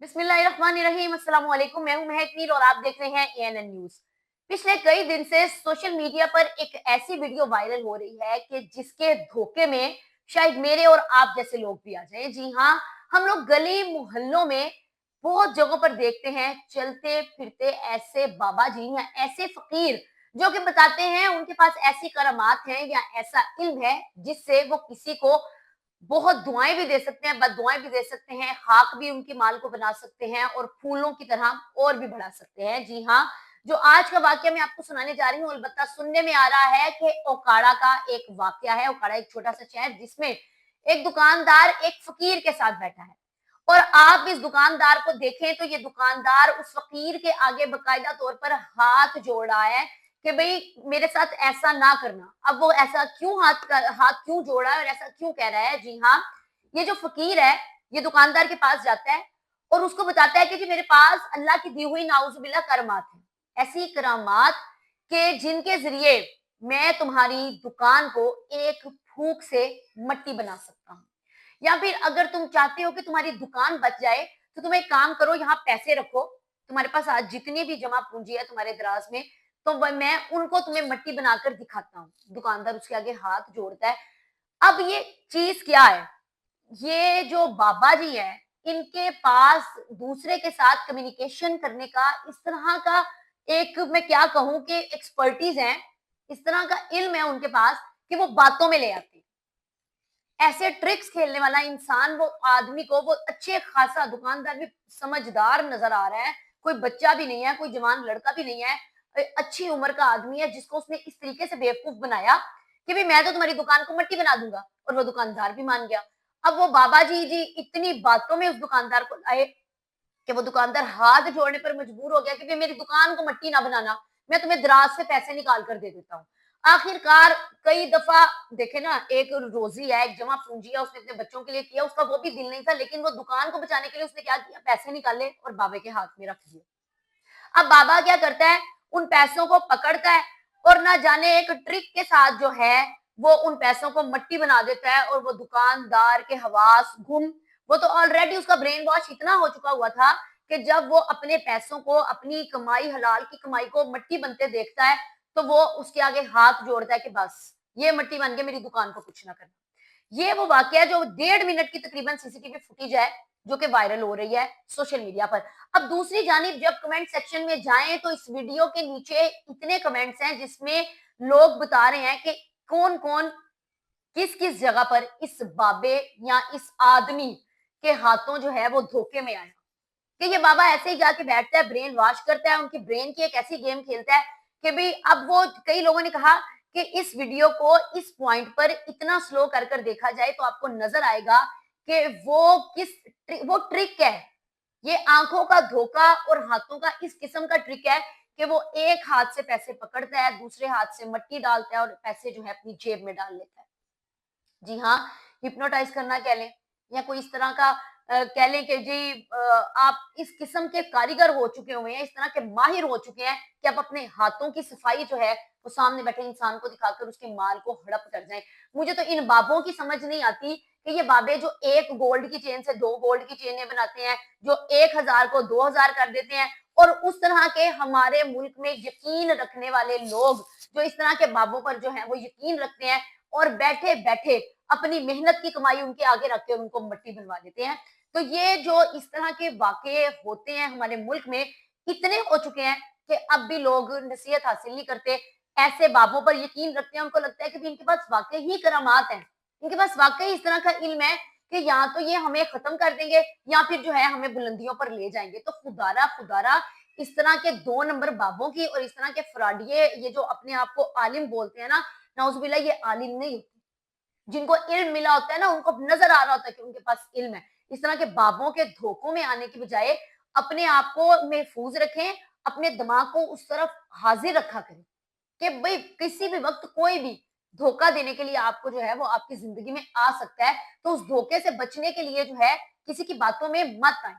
बिस्मिल्लाहिर्रहमानिर्रहीम, अस्सलाम वालेकुम। मैं हूं महक मीर और आप देख रहे हैं एएनएन न्यूज। पिछले कई दिन से सोशल मीडिया पर एक ऐसी वीडियो वायरल हो रही है कि जिसके धोखे में शायद मेरे और आप जैसे लोग भी आ जाएं। जी हाँ, हम लोग गली मोहल्लों में बहुत जगहों पर देखते हैं चलते फिरते ऐसे बाबा जी या ऐसे फकीर जो कि बताते हैं उनके पास ऐसी करामात हैं या ऐसा इल्म है जिससे वो किसी को बहुत दुआएं भी दे सकते हैं, बददुआएं भी दे सकते हैं, खाक भी उनकी माल को बना सकते हैं और फूलों की तरह और भी बढ़ा सकते हैं। जी हाँ, जो आज का वाकया मैं आपको सुनाने जा रही हूँ, अलबत्ता सुनने में आ रहा है कि ओकाड़ा का एक वाकया है। ओकाड़ा एक छोटा सा शहर जिसमें एक दुकानदार एक फकीर के साथ बैठा है और आप इस दुकानदार को देखें तो ये दुकानदार उस फकीर के आगे बकायदा तौर पर हाथ जोड़ रहा है कि भाई मेरे साथ ऐसा ना करना। अब वो ऐसा क्यों हाथ क्यों जोड़ा है और ऐसा क्यों कह रहा है? जी हाँ, ये जो फकीर है ये दुकानदार के पास जाता है और उसको बताता है कि जी मेरे पास अल्लाह की दी हुई नाउजुबिल्ला करामात है, ऐसी करामात के जिनके जरिए मैं तुम्हारी दुकान को एक फूंक से मट्टी बना सकता हूँ। या फिर अगर तुम चाहते हो कि तुम्हारी दुकान बच जाए तो तुम एक काम करो, यहाँ पैसे रखो, तुम्हारे पास आज जितनी भी जमा पूंजी है तुम्हारे दराज में, तो मैं उनको तुम्हें मट्टी बनाकर दिखाता हूँ। दुकानदार उसके आगे हाथ जोड़ता है। अब ये चीज क्या है? ये जो बाबा जी हैं, इनके पास दूसरे के साथ कम्युनिकेशन करने का इस तरह का एक मैं क्या कहूँ कि एक्सपर्टीज है, इस तरह का इल्म है उनके पास कि वो बातों में ले आते हैं। ऐसे ट्रिक्स खेलने वाला इंसान वो आदमी को वो अच्छे खासा दुकानदार भी समझदार नजर आ रहा है, कोई बच्चा भी नहीं है, कोई जवान लड़का भी नहीं है, अच्छी उम्र का आदमी है जिसको उसने इस तरीके से बेवकूफ बनाया कि भी मैं तो तुम्हारी दुकान को मट्टी बना दूंगा। और वो दुकानदार भी मान गया। अब वो बाबा जी इतनी बातों में उस दुकानदार को लाए कि वो दुकानदार हाथ जोड़ने पर मजबूर हो गया कि मेरी दुकान को मट्टी ना बनाना, मैं तुम्हें दराज से पैसे निकाल कर दे देता हूँ। आखिरकार कई दफा देखे ना, एक रोजी है, एक जमा पूंजी है, उसने अपने बच्चों के लिए किया, उसका वो भी दिल नहीं था, लेकिन वो दुकान को बचाने के लिए उसने क्या किया, पैसे निकाले और बाबे के हाथ में रख दिए। अब बाबा क्या करता है, उन पैसों को पकड़ता है और ना जाने एक ट्रिक के साथ जो है वो उन पैसों को मट्टी बना देता है और वो दुकानदार के हवास गुम। वो तो ऑलरेडी उसका ब्रेन वॉश इतना हो चुका हुआ था कि जब वो अपने पैसों को, अपनी कमाई, हलाल की कमाई को मट्टी बनते देखता है तो वो उसके आगे हाथ जोड़ता है कि बस ये मट्टी बन के मेरी दुकान को कुछ ना करना। ये वो वाकया जो 1.5 मिनट की तकरीबन सीसीटीवी फुटेज है जो कि वायरल हो रही है सोशल मीडिया पर। अब दूसरी जानिब जब कमेंट सेक्शन में जाएं तो इस वीडियो के नीचे इतने कमेंट्स हैं जिसमें लोग बता रहे हैं कि कौन कौन किस किस जगह पर इस बाबे या इस आदमी के हाथों जो है वो धोखे में आया कि ये बाबा ऐसे ही जाके बैठता है, ब्रेन वॉश करता है, उनकी ब्रेन की एक ऐसी गेम खेलता है कि भाई अब वो कई लोगों ने कहा कि इस वीडियो को इस पॉइंट पर इतना स्लो कर देखा जाए तो आपको नजर आएगा कि वो ट्रिक है। ये आंखों का धोखा और हाथों का इस किस्म का ट्रिक है कि वो एक हाथ से पैसे पकड़ता है, दूसरे हाथ से मट्टी डालता है और पैसे जो है अपनी जेब में डाल लेता है। जी हाँ, हिप्नोटाइज करना कह लें या कोई इस तरह का कह लें कि जी आप इस किस्म के कारीगर हो चुके हुए हैं, इस तरह के माहिर हो चुके हैं कि आप अपने हाथों की सफाई जो है वो सामने बैठे इंसान को दिखाकर उसके माल को हड़प कर जाएं। मुझे तो इन बाबों की समझ नहीं आती कि ये बाबे जो एक गोल्ड की चेन से 2 गोल्ड की चेनें बनाते हैं, जो 1,000 को 2,000 कर देते हैं और उस तरह के हमारे मुल्क में यकीन रखने वाले लोग जो इस तरह के बाबों पर जो है वो यकीन रखते हैं और बैठे बैठे अपनी मेहनत की कमाई उनके आगे रख के उनको मट्टी बनवा देते हैं। तो ये जो इस तरह के वाकये होते हैं हमारे मुल्क में इतने हो चुके हैं कि अब भी लोग नसीहत हासिल नहीं करते, ऐसे बाबों पर यकीन रखते हैं। उनको लगता है कि इनके पास वाकई ही करामात है, इनके पास वाकई इस तरह का इल्म है कि या तो ये हमें खत्म कर देंगे या फिर जो है हमें बुलंदियों पर ले जाएंगे। तो खुदारा खुदारा इस तरह के 2 नंबर बाबों की और इस तरह के फ्रॉडिये, ये जो अपने आप को आलिम बोलते हैं ना, नाउजुबिल्ला ये आलिम नहीं होते। जिनको इल्म मिला होता है ना, उनको नजर आ रहा होता है कि उनके पास इल्म है। इस तरह के बाबों के धोखों में आने की बजाय अपने आप को महफूज रखें, अपने दिमाग को उस तरफ हाजिर रखा करें कि भाई किसी भी वक्त कोई भी धोखा देने के लिए आपको जो है वो आपकी जिंदगी में आ सकता है। तो उस धोखे से बचने के लिए जो है किसी की बातों में मत आए।